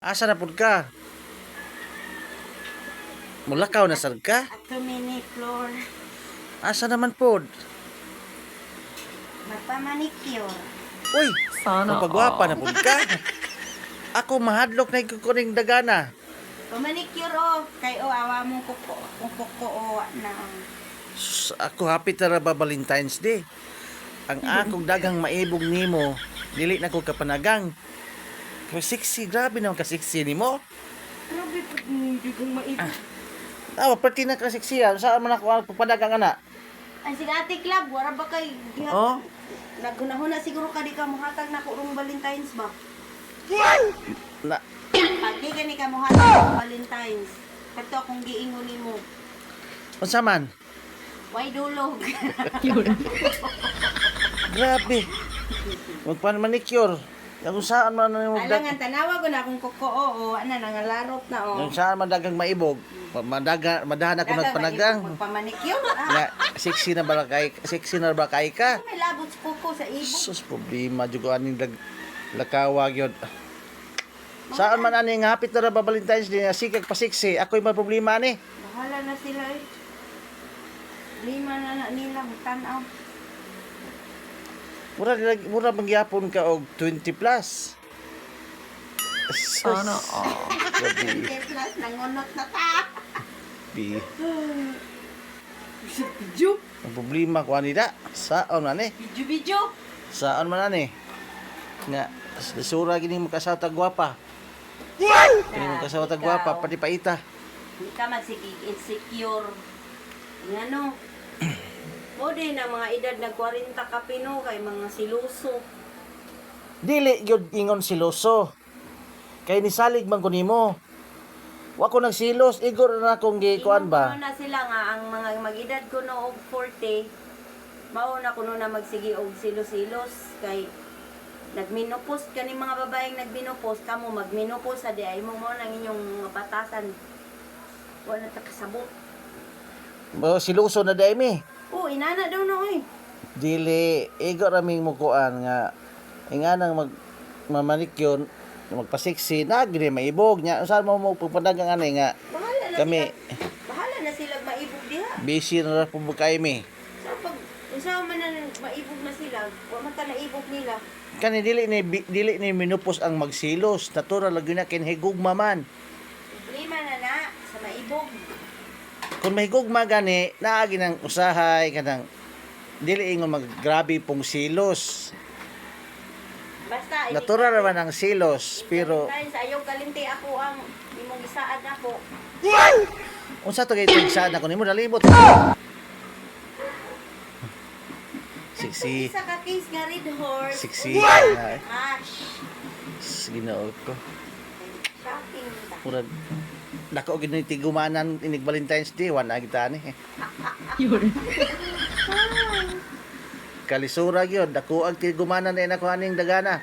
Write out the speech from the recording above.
Asa na pud ka? Mulakaw na sad ka? Ato mini floor. Asa naman pod? Magpamanicure. Uy, Sana mapagwapa na pud ka. Ako mahadlok na ikukuning dagana. Pamanicure o. Kay o awa mong kuko. Kung kuko o na. Sus, ako hapit na ba Valentine's Day. Ang akong dagang maibog nimo, dili na ko kapanagang. Pero sexy, grabe naman ka sexy nimo. Grabe po, hindi kong maipit. Pati na ka sexy yan. Saan man ako pagpadagang ana? Ay, sige ate club, wala ba kay... Oh? Nagunahuna siguro ka di ka muhatag na ko rong Valentine's ba? Na, Pag di ka ni ka muhatag rong Valentine's, kato akong giingon ni mo. unsa man? Why dulog? Grabe. Magpan-manicure. Kung saan man yung Alangan, tanawa ko na akong kuko o ana, nangalarot na o. kung saan man dagang maibog. Madahan ako nagpanagang. Magpamanicure? Nga, sexy na ba kay ka? May labot sa kuko sa ibog. Sus, problema jugo aning lakawag yun. Saan man ani nga hapit na ba Valentine's Day nga sikag pa sexy. Ako'y may problema ni. Bahala na sila eh. Lima na nila, tanaw. Mura mangyapon ka og 20 plus. Sana Grabe. Plus, nangunot na ta. Bi. Video? Ang problema ko anida. Saan man ani? Video? Saan man ani? Nga sura gini mo kasawa ta gwapa. Gini mo kasawa ta gwapa pati paita. Hindi ka magsigig insecure. Ano? O din ang mga edad na 40 ka pino kay mga siluso. Dili gyud ingon siloso. Kay nisalig man ko nimo. Wa ko nagsilos, igor na akong gikuan ba. Ingon ko na sila nga ang mga mag-edad ko no og 40. Mauna ko no na magsigi og silos-silos kay nagminopos kani mga babaeng nagminopos kamo magminopos sa di ay mo nang inyong mga batasan. Wala ta kasabot. Ba siloso na dai mi. Oh, inana daw na oy. Dili igor raming mo kuan nga inganang mamanicure magpa-sexy na gid maibog nya usa mo pagpadagang ani nga Bahala na kami sila. Bahala na sila maibog diha. busy na ra pud kay mi. So pag usaha man na maibog na sila, wa man ta naibog nila. Kani dili ni minupos ang magsilos, natural lagi na kinhigugma man. Problema na sa maibog. Kung mahigugma gani naagi ng usahay kanang dili ingon maggrabe pong silos. Basta Natural naman ang silos pero dahil sa ayaw kalimti ako ang imong gisaad ako. unsa to kay saan ako nimo nalimot. Sexy. Isa ka case nga red horse. Sexy. Ash. Ginoo ko. Shocking ta. Murag dako gid ni tigumanan inig Valentine's Day wala kita ni. Kalisura gyud dako ang tigumanan na ako aning dagana.